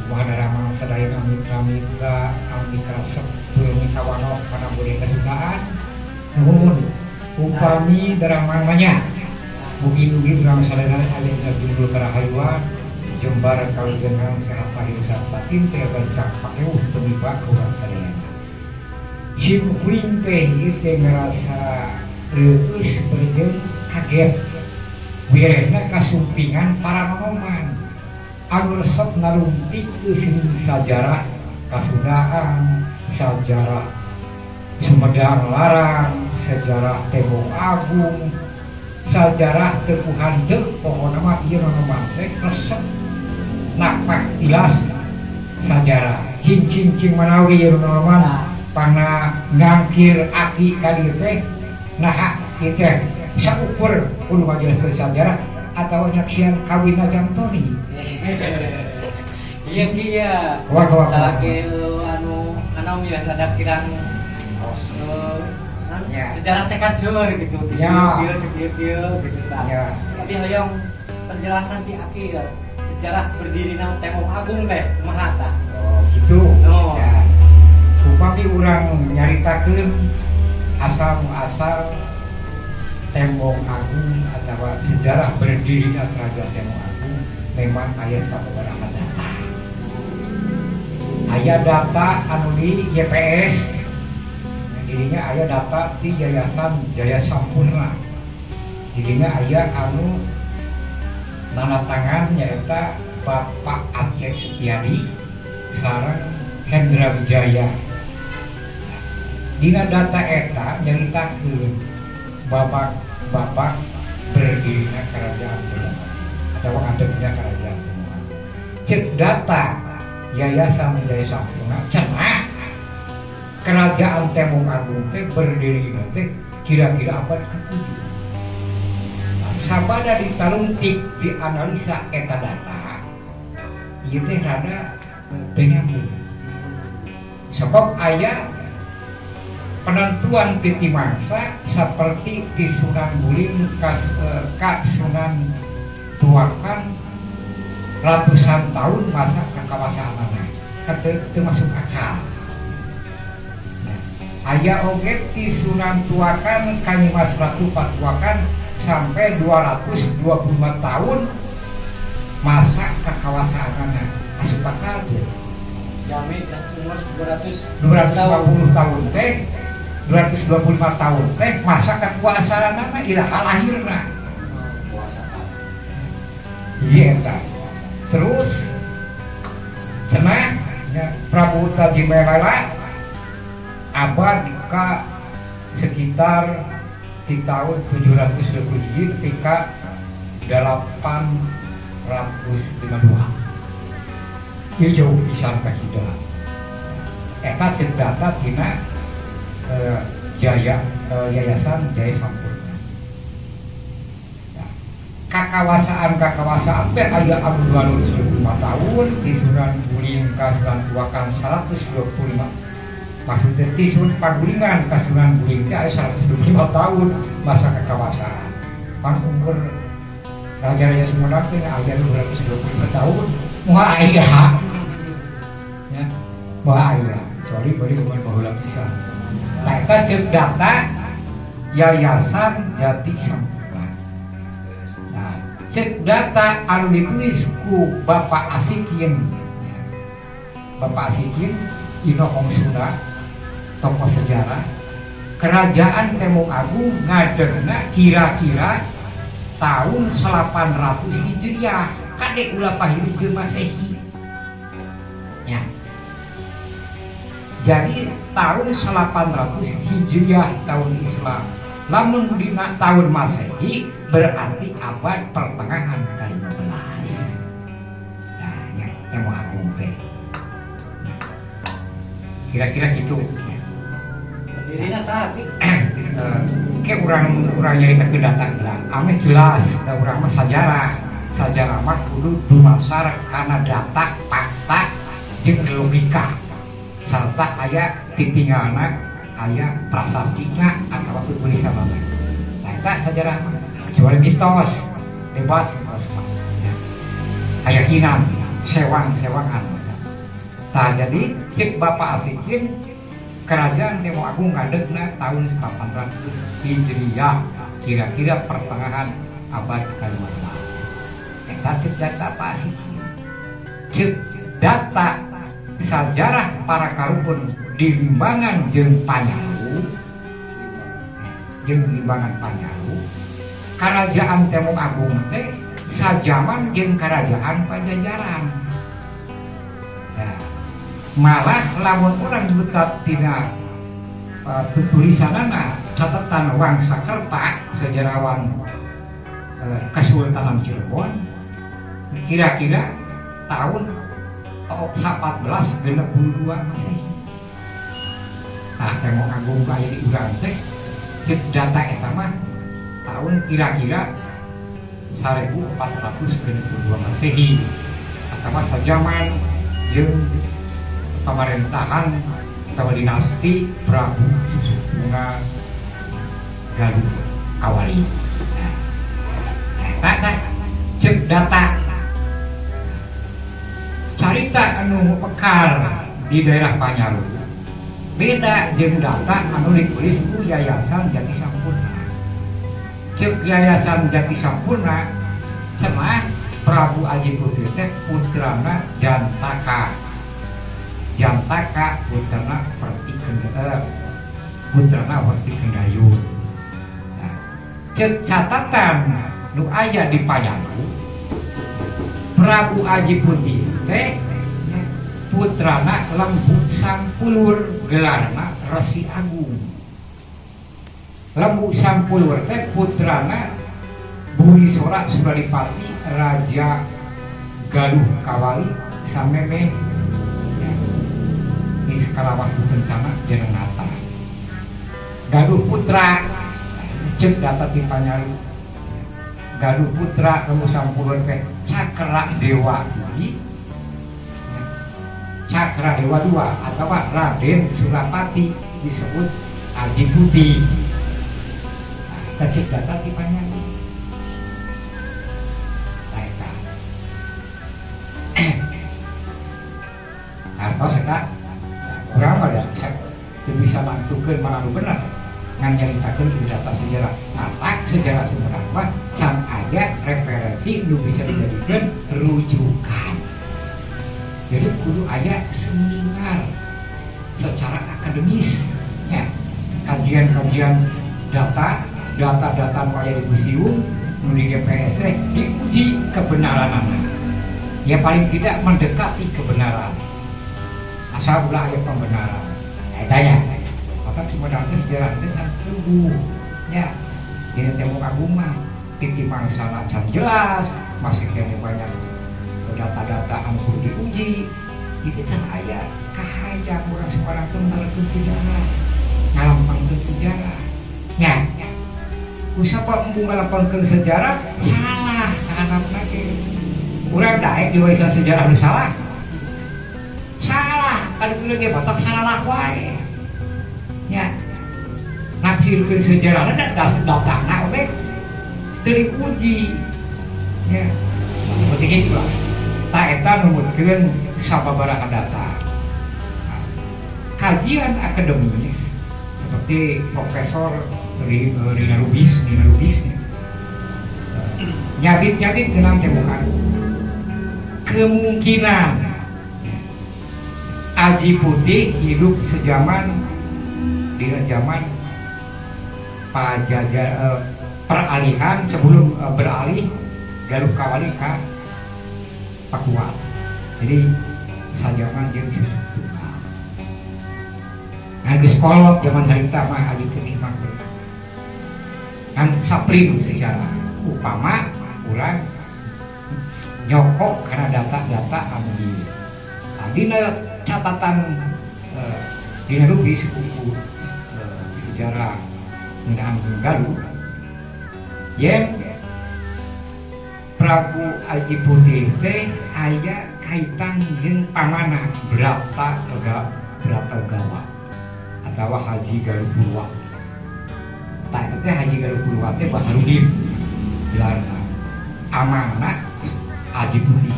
Wahdarama sadayana mitra-mitra amika sepuluh mitawano kana budi kesundaan nuhun upami daramanganya mugi-mugi urang sadayana aya judul karahayuan jembar kawigenang sehat lahir batin teh bancak pakeuh tumiba urang sadayana sim kuring teh ieu teh ngarasa reueus beujeuh kaget wirehna kasumpingan paranormal anu resep nalungtik sajarah Kasundaan, sajarah Sumedang Larang, sejarah Tembok Agung, sajarah Teguh Handeuh, pokona mah ieu mah teh resep napak tilas sajarah cing manawi ieu mah pana ngangkir aki ka dieu teh nah ieu teh saukur kudu majelis sajarah atau nyaksian kawin jam toni. Iya kia. Salaki anu biasa ada kirang sejarah tekan sur gitu. Ya. Gitu kan. Ya. Tapi hoyong penjelasan ti aki sejarah berdirinya Tembok Agung teh kumaha tah. Oh, gitu. Oh. Ya. Upami urang nyaritakeun asal-muasal Tembok Agung atau sejarah berdirinya Kerajaan Tembok Agung memang aya sababaraha data. Aya data anu di GPS. Dirinya aya data di Yayasan Jaya Sampurna. Dirinya aya anu nanatangan nyaeta Bapak Aceh Setiadi sareng Hendra Wijaya. Dina data eta nyaritakeun bapak berdirinya Kerajaan Tembok atau adanya Kerajaan Tembok. Cek data Yayasan Jaya Sampurna cenah Kerajaan Tembok Agung teh berdiri teh kira-kira abad ke-7. Sabada ditaluntik dianalisa eta data ieu teh rada teu nyambung. Sebab aya penentuan titi mangsa seperti di Sunan Bulim ka Sunan Tuakan ratusan tahun masa kekawasaanana teu masuk akal. Nah, aya oge di Sunan Tuakan ka Nyimas Ratu Patuakan sampai 225 tahun masa kekawasaanana masuk akal teu. Jami umur 250 tahun teh 225 tahun teh masa kekuasaan nama iraha lahirna iya tak terus cenah Prabu Tajimelela abad ke sekitar di tahun 720 ketika 852 ieu jauh pisan ka Hidra eta cek data tina Yayasan Jaya Sampurna. Kakawasaan teh aya anu 225 tahun di Sunan Bulim ka Sunan Tuakan 125. Maksudnya di Sunan Pagulingan ka Sunan Bulim teh aya 125 tahun masa kakawasaan. Pan umur Raja Sumedang teh aya 225 tahun. Moal aya. Ya. Moal aya. Kecuali bari bukan baheula pisan. Nah, kita cek data Yayasan Jati Sampurna. Nah, cek data anu ditulis ku Bapak Asikin. Bapak Asikin Ino Sunda, tokoh sejarah. Kerajaan Tembok Agung ngadegna kira-kira tahun 800 Hijriah. Kade ulah pahirup ke Masehi. Ya. Jadi tahun 800 Hijriah tahun Islam. Namun di tahun Masehi berarti abad pertengahan ke-15. Nah, ya, Tembok Agung teh. Kira-kira gitu. Berdirinya sapi. Kayak orang nyaritakeun data lah. Ame jelas, urang mah sajarah mah kudu dumasar kana data, fakta, jeung logika. Serta aya titingalna aya prasastina atau tulisan nama. Nah, itu sejarah kecuali mitos bebas keyakinan sewangan Tah jadi cek Bapak Asikin kerajaan Temok Agung ngadegna tahun 800 Hijriah, kira-kira pertengahan abad ke-15. Eta cek data Pak Asikin. Cek data sajarah para karukun di Limbangan jeung Panyaru, kerajaan Temok Agung teh sajaman jeung kerajaan Pajajaran. Nah, malah lamun urang nyebut tina tulisanana catatan Wangsakerta sejarawan Kesultanan Cirebon kira-kira tahun 1462 Masehi. Nah, Temok Agung aya di urang teh cek data eta mah tahun kira-kira 1462 Masehi atawa sajaman jeung pemerintahan atau dinasti Prabu Susuna Galuh Kawali. Nah, cek data carita anu pekar di daerah Panyaru beda jeung data anu ditulis ku Yayasan Jati Sampurna. Cek Yayasan Jati Sampurna cenah Prabu Aji Putri teh putrana Jantaka putrana Werti Kendayun. Nah, cek catatan nu aya di Panyaru Prabu Aji Putri teh putrana Lembut Sampulur, gelarna Resi Agung. Lembut Sampulur teh putrana Burisora Suradipati Raja Galuh Kawali sameme di skalawas bencana jeneng nata. Galuh Putra cek data di Panyaru. Galuh Putra Lembut Sampulur teh Cakra Dewa Cakra Dewa II atau Raden Surapati disebut Aji Putih. Nah, cek data di Panyaru. Atau saya kurang ada saya bisa mantukeun mana nu bener ngan nyaritakeun di data sejarah. Mata sejarah Sumedang mah can aya referensi nu bisa dijadikeun rujukan. Jadi kudu aya seminar secara akademis ya, kajian-kajian data nu aya di museum nu di GPS teh diuji kebenaranna. Ya paling tidak mendekati kebenaran. Asal ulah aya pembenaran. Tanya. Maka Sumedang teh sejarah teh can teuguh nya. Dina Temok Agung mah titipan salah can jelas, masih kene banyak data-data anu diuji. Itu can aya kahayang urang Sumedang teh ngalekeun sejarah. Ngalampangkeun sejarah. Nya. Usapa embung ngalampangkeun sejarah salah kahanapna ge. Urang daek di warisan sejarah nu salah. Salah, kan kudu ge batok salah wae. Nya. Naksirkeun sejarahna da datana oge teu diuji. Ya. Seperti kitu lah. Ta eta numutkeun sababaraha data. Kajian akademis seperti Profesor Rina Lubis nyabit dengan temukan kemungkinan Aji Putih hidup sejaman di zaman peralihan sebelum beralih Galuh Kawali ke Pakuan. Jadi sajaman jeung Susuna. Ngan geus kolot zaman harita mah Aji Putih mah. Kan saprim sejarah upama urang nyokok karena data-data anu di dina catatan dina Lubis buku sejarah mengenai Galuh yen Prabu Aji Putih teh aya kaitan jeung pamana Bratagawa atawa Haji Galuh Purwa. Tak teh Haji Galuh Purwa teh Baharudin gelarna amana Aji Putih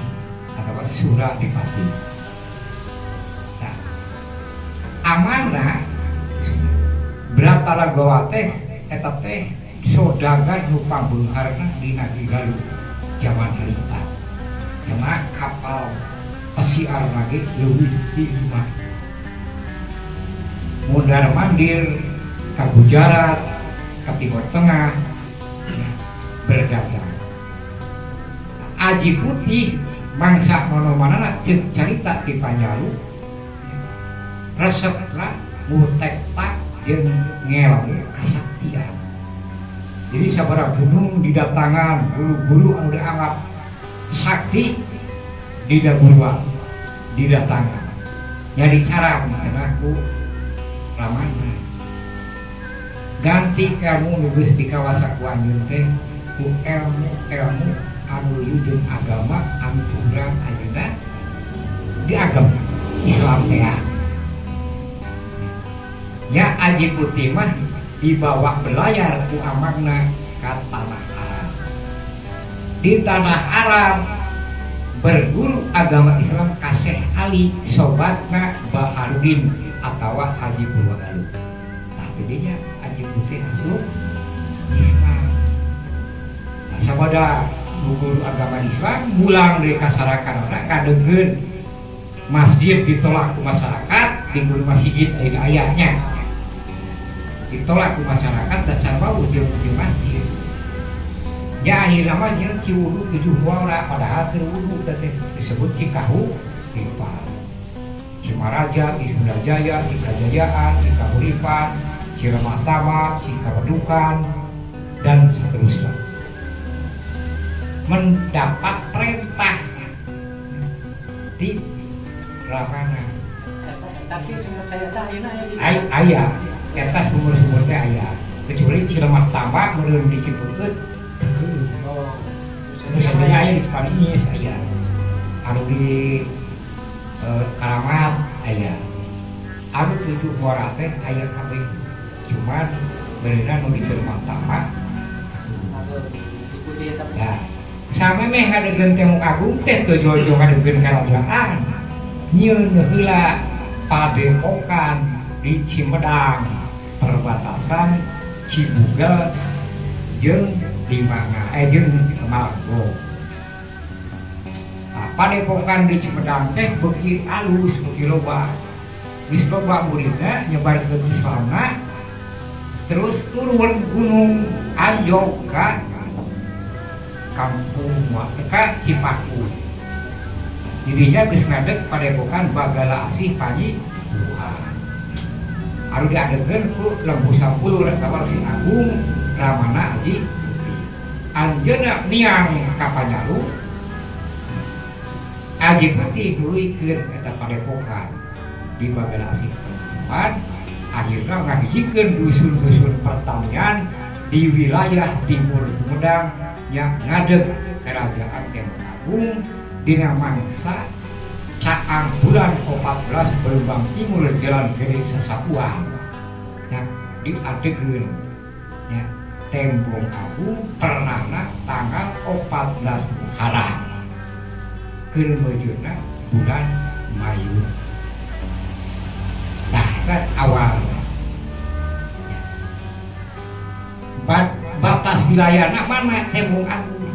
atau Suradipati. amanah berata lagawa teh eta teh sodagar nu pambeungharna di Negeri Galuh zaman harita. Cenah kapal pesiar lagi leuwih ti 5. Mundar mandir ka Gujarat, ka Timur Tengah berdagang. Aji Putih mangsa manomanana ceuk carita ti Panjalu resepna mutekta jeung ngelong kasaktian. Jadi sabaraha gunung didatangan guru-guru anu dianggap sakti didaguruan didatangan. Jadi cara cenah ku Ramana. Ganti kamu nulis di kawasan ku anjeun teh ku ilmu anu jeung agama anu kurang ayeuna di agama Islam teh. Ya Aji Putih mah dibawa belayar ku amakna ka tanah Arab. Di tanah Arab berguru agama Islam ka Syekh Ali sobatna Baharudin atawa Haji Purwagaluh. Nah jadinya Aji Putih asup Islam. Nah sabada guru agama Islam mulang dari kasarakanana kadeugeun masjid ditolak ku masyarakat tinggal masjid ayatnya ditolak ke masyarakat dan sarwa ujung masjid. Ya akhirnya mah jeung Ciwudu 7 wara padahal teu wudu teh disebut Cikahu Tipal. Cimaraja, Isundajaya, Cikajayaan, Cikahuripan, Cirematama, Cikawedukan dan seterusnya. Mendapat perintah di Ramana. Tapi sumber saya tah ayeuna aya di Aya eta sumur-sumur teh aya kecuali Cirematama meureun di Cipukeut sebenarnya aya di Cipanis aya anu di Karamat aya anu 7 muara teh aya kabeh cuman beunana nu di Cirematama ikuti eta ya samemeh ngadegeun Temuk Agung teh teu jojo ngadegeun karajaan nyieun heula padepokan di Cimedang perbatasan Cibuga jeung di mana jeung Margo. Nah, padepokan di Cimedang teh beuki alus beuki loba. Geus loba muridna nyebarkeun Islamna terus turun Gunung Anjog ka Kampung Wateka Cipaku. Dirinya geus ngadeg padepokan Bagala Asih Panji Tuhan. Harus diadegeun ku Lembu Sampul Rekawar Sing Agung Ramana Aji anjeunna niang ka Panjalu Aji Putih nuluykeun eta padepokan di Bagala Asih Tuhan. Akhirna ngahijikeun dusun-dusun pertanian di wilayah Timur Sumedang yang ngadeg Kerajaan Temuk Agung dina mangsa caang bulan 14 Berumbang Timur Jalan Gede Sesapuan yang diadegeun ya Tembong Agung pernahna tanggal 14 Muharram keur meujeuna bulan Mayu. Nah kan awalnya batas wilayahna mana Tembong Agung,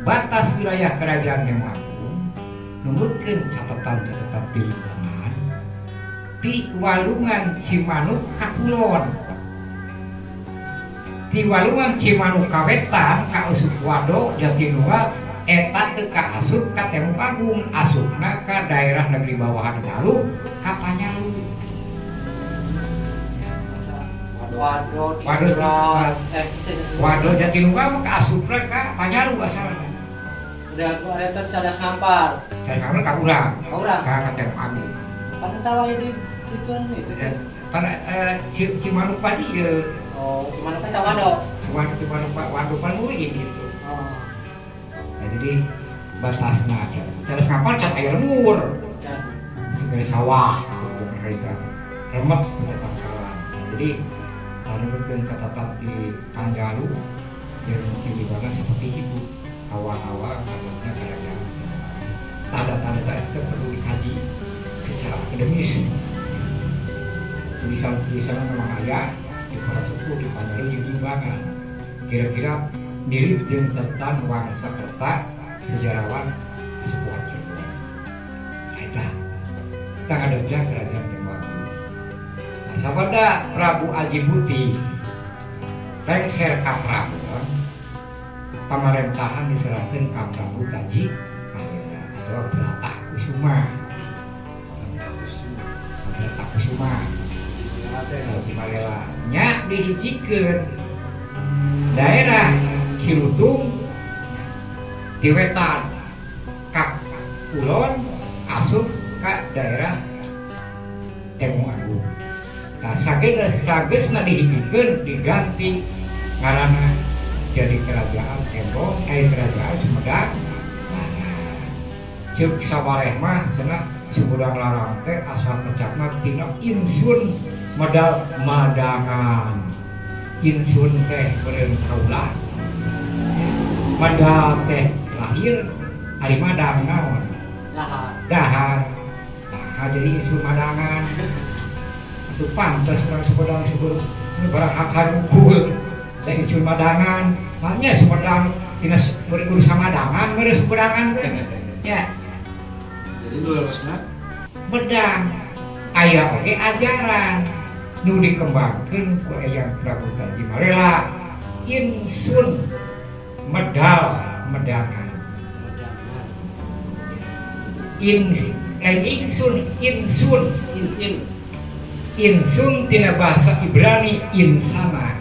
batas wilayah kerajaan Temuk Agung numutkeun catatan-catatan tilinggangan di Walungan Cimanuk kakulon, di Walungan Cimanuk kawetan ka Usuk Wado Jatinunggal eta teu kaasup ka Temuk Agung, asupna ka daerah negeri bawahan Galuh ka Panjalu. Wado Jatinunggal mah kaasupna ka Panjalu asalna. Udah gua eta cadas ngampar. Dan kamu ka urang. Ka urang. Ka Temuk Agung. Pada tawa di ituan itu kan. Pada Cimanuk padi Oh, gimana kan tawa do? Cimanuk Wado Panuri gitu. Oh. Nah, jadi batasna cadas ngampar cat aya lembur. Sebagai sawah mereka remet tentang salah. Jadi kalau mungkin catatan di Panjalu yang di mana seperti itu awal-awal kabarnya kerajaan tanda-tanda itu perlu dikaji secara akademis tulisan memang aya di para suku di Panjalu di Jumbangan. Kira-kira mirip jeung tentang Wangsa Kerta sejarawan sebuah Cirebon. Eta kita ngadepnya kerajaan Tembok Agung. Nah, sabada Prabu Aji Buti lengser ka Prabon pamaréntahan diserahkeun ka Prabu Taji Malila atau Brata Kusuma. Brata Kusuma. Taji Malila nya dihijikeun daerah Cilutung di wetan ka kulon asup ka daerah Tembok Agung. Nah, sagesna dihijikeun diganti ngaranna jadi kerajaan Tembok, kerajaan Sumedang. Nah, ceuk sabareh mah cenah Sumedang Larang teh asal kecapna tina Insun medal madangan. Insun teh beureum kaula. Medal teh lahir ari madang naon? Dahar. Nah, jadi Insun madangan. Itu pantas orang Sumedang sebelum ini barang akar ukul dan Insun madangan. Makanya Sumedang tina berurus sama madangan, beres Sumedangan ya. Jadi lurusna Medang aya oge ajaran nu dikembangkeun ku Eyang Prabu Taji Malila Insun medal medangan. Insun Insun tina bahasa Ibrani insana,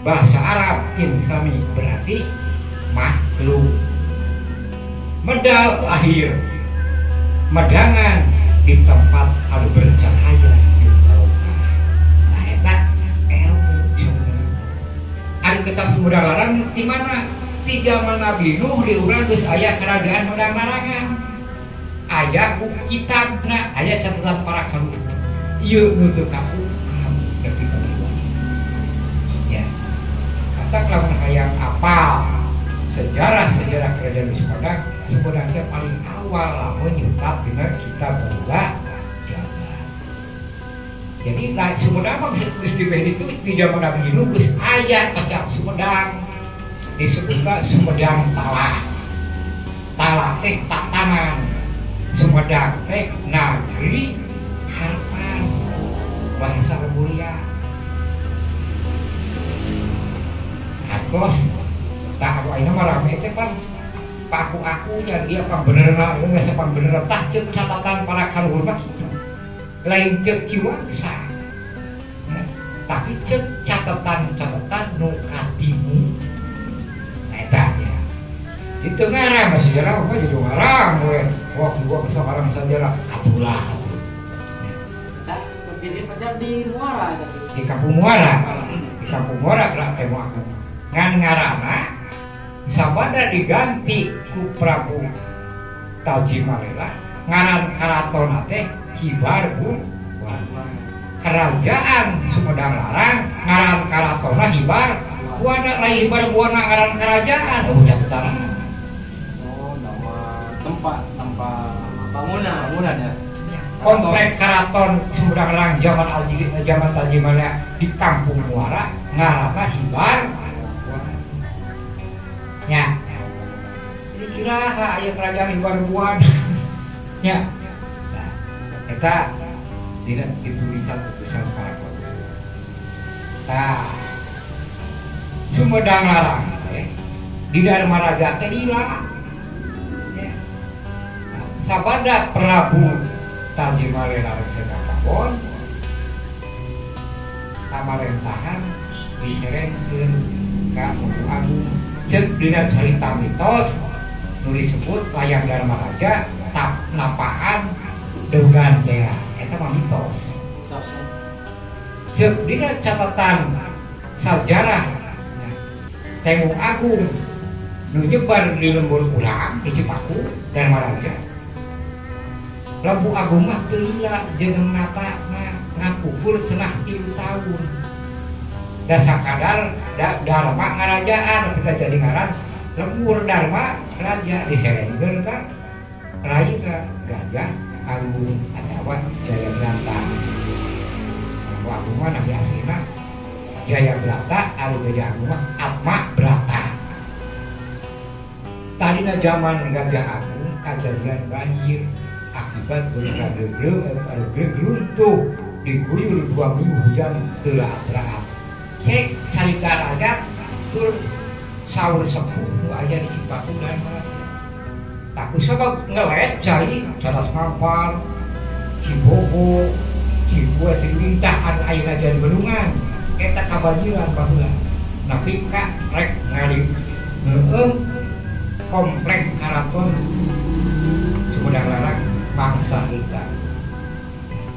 bahasa Arab insani berarti makhluk. Medal lahir medangan di tempat anu bercahaya di lautan. Nah eta ari ketab Sumedang Larang di mana? Di zaman Nabi Nuh di urang geus aya kerajaan Medang Larangan. Aya ku kitabna, aya catatan para kaluhur. Ieu nu teu kaku deui kaluhur. Ya. Kata lamun hayang apal sejarah kerajaan Sumedang, Sumedang teh paling awal lamun nyutat dina kitab Bala Jabar. Jadi Sumedang mah geus dibeh itu di zaman Nabi Nuh geus aya kecap Sumedang. Disebutna Sumedang Talah. Talah teh tatanan. Sumedang teh nagri harapan bahasa Rebulia. Hartos tak aku ayeuna mah rame teh pan aku nya dia pambenerna geus pambenerna tah ceuk catatan para kaluhur mah lain ceuk ciwangsa. Tapi ceuk catatan nu katimu. Nah eta ya. Itu ngarang sejarah apa jadi ngarang we. Wah, gua sekarang sejarah katulah. Jadi pacar di Muara tadi. Di Kampung Muara. Di Kampung Muara gerak Tembok Agung. Ngan ngaranna sabada diganti ku Prabu Taji Malila ngaran karaton teh Hibarbu. Kerajaan Sumedang Larang ngaran karatona Hibar. Buana lain Hibar buana ngaran kerajaan catatan. tempat bangunan ya. Komplek karaton Sumedang Larang zaman Taji Malila di Kampung Muara ngaranna Hibar. Ya. Kira-kira aya kerajaan Hibar buan. Ya. Nah, eta tidak ditulisan putusan para kaluhur. Nah, Sumedang Larang di Dharma Raja teh lila. Sabada Prabu Taji Malila Resena Pabon pamarentahan diserengkeun ka Tembok Agung. Ceuk dina carita mitos nu disebut layang Dharma Raja tap napaan Dogan Dea eta mah mitos. Ceuk dina catatan sajarah Tembok Agung nu nyebar di lembur urang di Cipaku Dharma Raja. Lembu Agung mah teu lila jeung natana ngakubur cenah 3 tahun. Da sakadar Dharma ngarajaan kita jadi ngaran lembur Dharma Raja diserengkeun ka Raja Gajah Agung atawa Jayadrata. Agung mah nabi aslina Jaya Brata, anu Gajah Agung mah Atma Brata. Tadina zaman Gajah Agung kejadian banjir akibat geruntuh diguyur 2 minggu hujan teraat-teraat. Cek carita raja tur saur sepuh nu aya di Cipakudan mah. Tak usah ngelet cari Cadas Mampal, Cibogo, Cibua Lintah anu ayeuna jadi Belungan. Eta kabanjiran baheula. Napi ka rek ngali komplek karaton Sumedang Larang bangsa kita.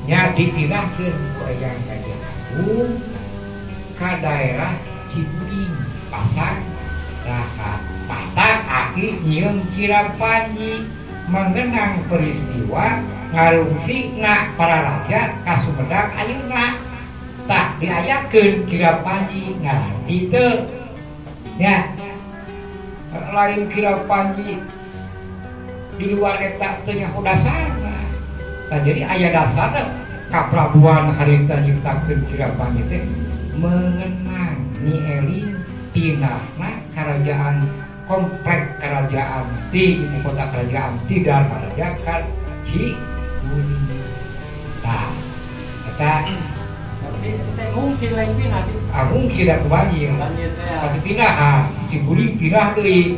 Nya dipindahkeun ku Eyang Gajah Agung ka daerah Ciburing, Pasang Raha. Patak aki nyieun Kirapanji mengenang peristiwa ngarungsina para raja ka Sumedang ayeuna. Tak diayakeun Kirapanji ngarti teu. Nya lain Kirapanji di luar eta teu nyaho dasarna. Tah jadi aya dasarna kaprabuan harita nyiptakeun Kirapanji teh mengenang nieling tinahna kerajaan komplek kerajaan di ibu kota kerajaan tidak raja ka Ciburing. Tah eta Teh ngungsi lain pindah di Agung sida kebanjir. banjir teh. Tapi pindah Ciburing pindah deui.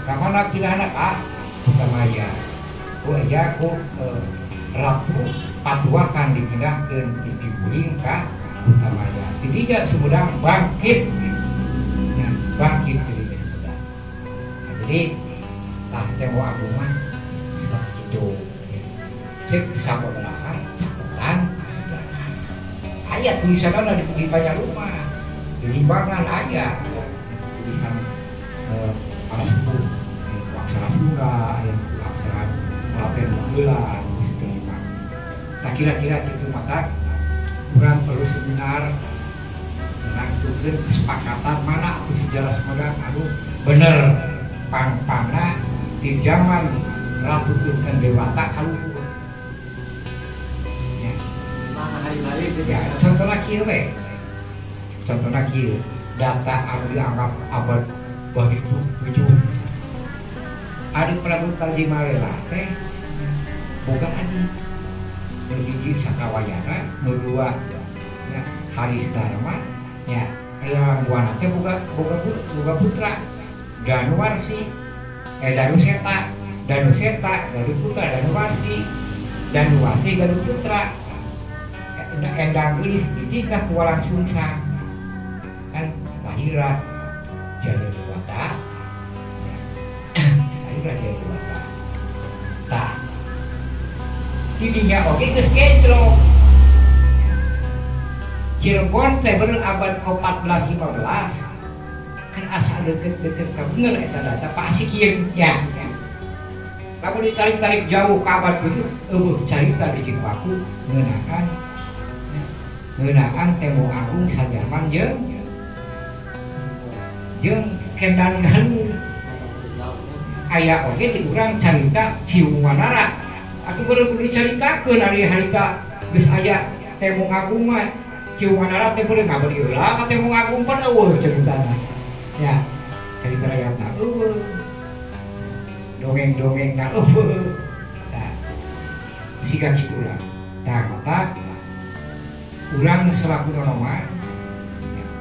Ka mana pinahna Kutamaya. Ku aya ku Ratu Patuakan dipindahkeun di Ciburing ka Kutamaya. Tidinya Sumedang bangkit. Ya, bangkit dari Sumedang. Nah, jadi tah Temo Agung mah seperti itu. Cek sababaraha catatan sejarah. Aya tulisanna di banyak rumah. Di Limbangan aya tulisan para sepuh aksara Sunda, aksara Raden Magelang, nah kira-kira itu maka kurang perlu seminar menentukan kesepakatan mana itu sejarah Sumedang anu bener pang-pangna di zaman Ratu Kunten Dewata kaluhur. Ya. Mana hari-hari gitu. Ya, contohnya kieu we. Contohnya kieu, data anu dianggap abad bahitu 7. Adi Prabu Kaldi Malela teh boga adi nu hiji sakawayana, nu dua ya Haris Dharma, ya aya buana teh boga putra Danuwarsi, Danuseta, Galuh Putra, Danuwarsi, Galuh Putra. Endang gelis ditingkah ku Walang Sungsang kan lahirah Jaya Dewata. Lahirah Jaya Dewata. Tah tidinya oge geus kendro. Cirebon teh bener abad ke-14-15 kan asa deket-deket ka bener eta data Pak Asikin ya. Lamun ditarik-tarik jauh ka abad 7 eueuh carita di Cipaku ngeunaan Temo Agung sajaman jeung kendangan aya oge ti urang carita Ciung Wanara atuh bener-bener dicaritakeun ari harita geus aya Temo Agung mah Ciung Wanara teh bener ngabari heula ka Temo Agung pan eueuh caritana ya carita rakyatna eueuh dongeng-dongengna eueuh tah sika kitulah tah maka urang selaku nonoman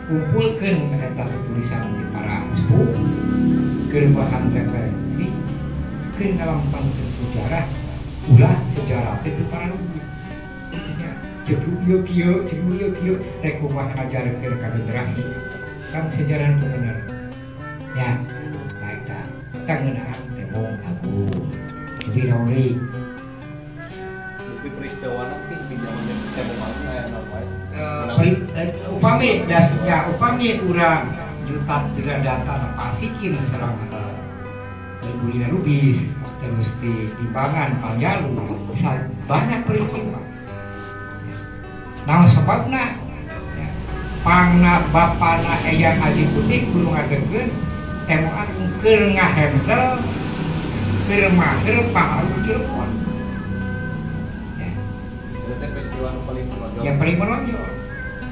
kumpulkeun eta tulisan di para sepuh keur bahan referensi keur ngalampangkeun sejarah ulah sejarah teh para luhur nya ceuk kieu rek kumaha ngajarkeun ka generasi kan sejarah itu bener ya baik ta kangeunaan Temo Agung jadi nauri Tapi peristiwa nanti di zaman Temo Agung aya napa? upami urang juta dengan data Pasikin sareng Legulina Lubis dan mesti Limbangan Panjalu banyak peristiwa. Nah sebabna pangna bapana Eyang Haji Putih kudu ngadegeun Temo Agung keur ngahandle keur mager pangaruh Cirebon. Itu peristiwa peristiwa anu paling menonjol. Yang paling menonjol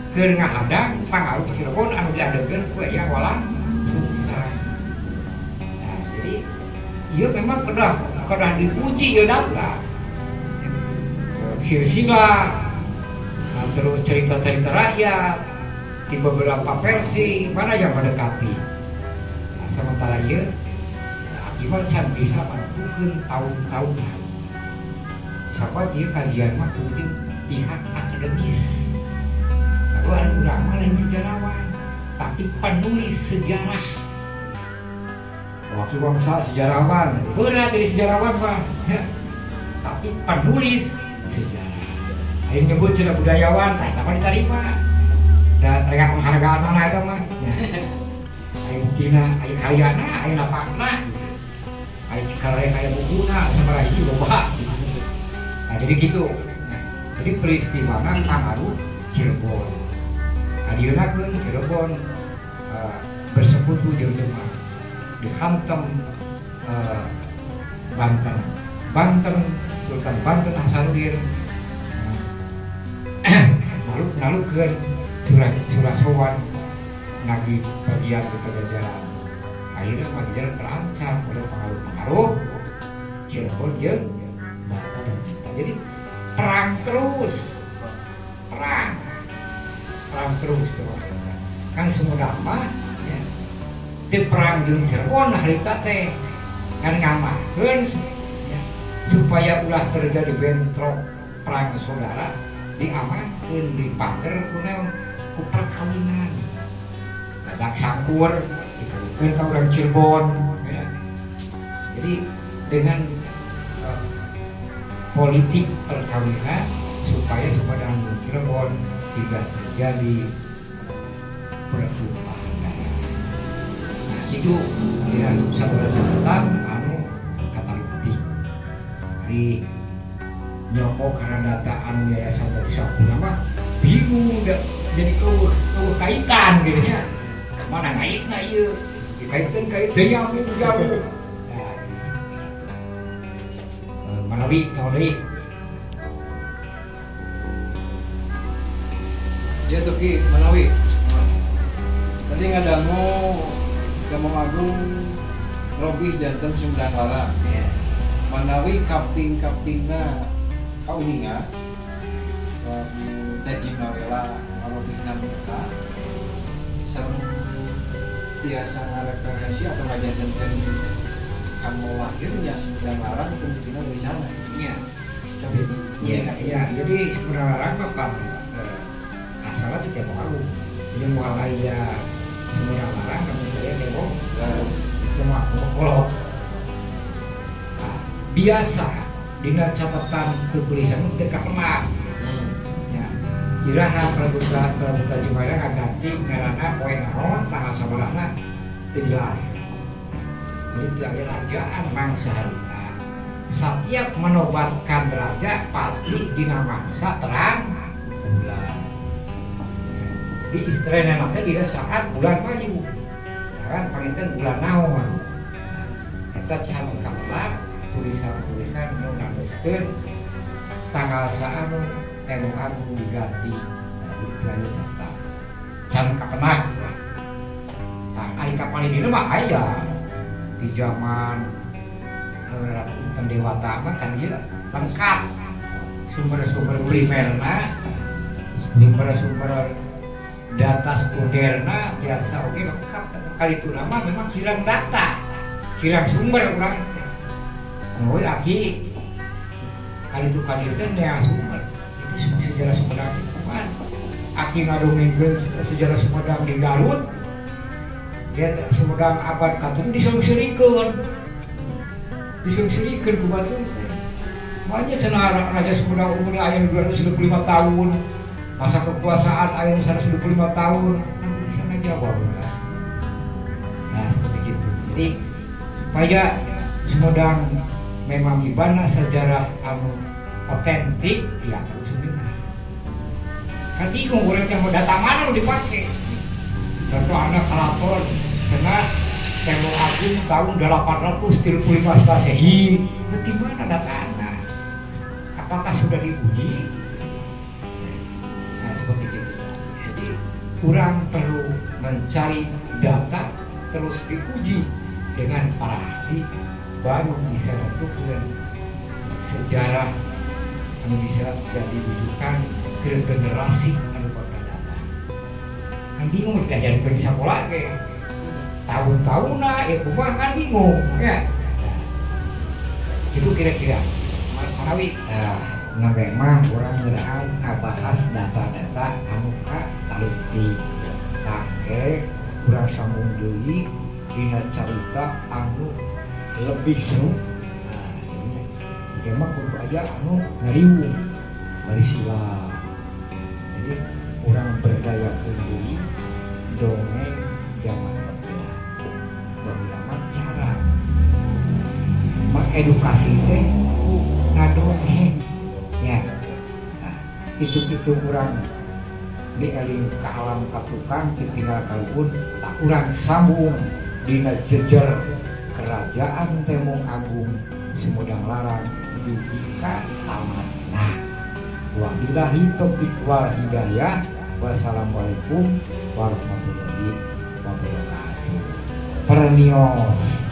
keur ngahadang pangaruh Cirebon anu diadegeun ku aya walang sungsang. Nah, jadi ieu memang pernah diuji ieu data. Silsilah, terus cerita-cerita rakyat di beberapa versi mana yang mendekati. Nah, sementara ieu akibat can bisa menentukan tahun-tahunan. Siapa dia kajian mah kudu pihak akademis. Kalau ada ulama lain sejarawan, tapi penulis sejarah. Waktu bangsa sejarawan, berat dari sejarawan mah, ya. Tapi penulis sejarah. Ayo nyebut sudah budayawan, tak diterima. Dan mereka penghargaan mana itu mah. Ayo buktina, ayo karyana, ayo napakna. Ayo cikareng, ayo bukuna, sama lagi loba. Nah jadi gitu. Nah, jadi peristiwa pengaruh Cirebon. Ayeuna pun Cirebon bersekutu jeung Jemaah dihantam Banten Sultan Banten Hasanuddin nalukkeun curah sowan nagi bagian ke Pajajaran. Akhirnya Pajajaran terancam oleh pengaruh Cirebon jeung Banten. Jadi perang terus kan semua mah ya. Di perang jeung Cirebon harita teh kan ngamakeun ya, supaya ulah terjadi bentrok perang saudara diamankeun dipager ku perkawinan. Dadak sangkur dikawinkeun ka urang Cirebon ya. Jadi dengan politik perkawinan supaya kepada Cirebon tidak terjadi pertumpahan darah. Nah itu ya saudara-saudara anu katalitik di nyokok karena data anu yayasan dari Sapuna mah bingung jadi kaitan gitu ya. Kemana ngaitna ieu? Dikaitkeun kait deui itu jauh. Nah, manawi tadi Ya tuh Ki, Manawi. Tadi ngadangu Jamong Agung Robih Janten Sumedang Larang. ya. Manawi kapting-kaptingna kauninga Tajim Nawela Robihna mereka sareng tiasa ngareferensi atau ngajantenkeun kamu lahirnya Sumedang Larang kemungkinan dari sana. Iya. Iya. Jadi Sumedang Larang apa? Asalnya tidak mau. Jadi mau aja Sumedang Larang kamu saya demo semua kolot. Nah, biasa dina catatan kepolisian dekat pernah. Ya, kira-kira praduga Jumaya ganti ngaranna poe naon tanggal sabarana teu jelas. Jadi tidak ada rajaan mangsa harita. Setiap menobatkan raja pasti dina mangsa terang bulan. Di istrena nanti di saat bulan maju, kan panginten bulan naon. Kita sama kamelak tulisan nu nambeskeun tanggal saat Temong Agung diganti dari Gaya Cata. Can kapenah. Nah, ari kapal ini mah aya di zaman Ratu Inten Dewata mah kan ieu lengkap sumber-sumber primerna, sumber data sekunder biasa oke lengkap. Kali itu nama memang silang data, silang sumber orang. Oh lagi kali itu yang sumber itu sejarah Sumedang itu kan. Aki ngadongengkeun sejarah Sumedang di Garut. Dia Sumedang abad katun diseungsirikeun ku batur. Makanya cenah Raja Sumedang umurnya aya 225 tahun. Masa kekuasaan aya 125 tahun. Nanti di sana Jawa benar. Nah, seperti itu. Jadi supaya Sumedang memang dibana sejarah anu otentik ya harus benar. Kan bingung urang yang mau data mana lu dipakai. Contoh anak keraton karena Temong Agung tahun 835 Masehi. Bagaimana data anak? Apakah sudah diuji? seperti itu. Jadi kurang perlu mencari data terus diuji dengan para ahli baru bisa menentukan sejarah anu bisa jadi rujukan ke generasi anu bakal datang. Kan bingung kita jadi bisa sekolah ke tahun-tahun ya bukan kan bingung ya. Nah, itu kira-kira Manawi memang orang ngeraan ngabahas data-data anu ka talukti take kurang sambung deui dina carita anu lebih seru. Nah, ini mah kudu aja anu ngariung berisila. Jadi orang berdaya deui dongeng zaman bagaimana cara mengedukasi teh ngadongeng ya. Nah, itu kurang dieling ke alam katukang ketinggal kalbun tak kurang sambung dina jejer kerajaan Temong Agung Sumedang Larang dugi ka tamat. Nah, wabillahi taufiq wal hidayah. Wassalamualaikum warahmatullahi wabarakatuh. Pernios.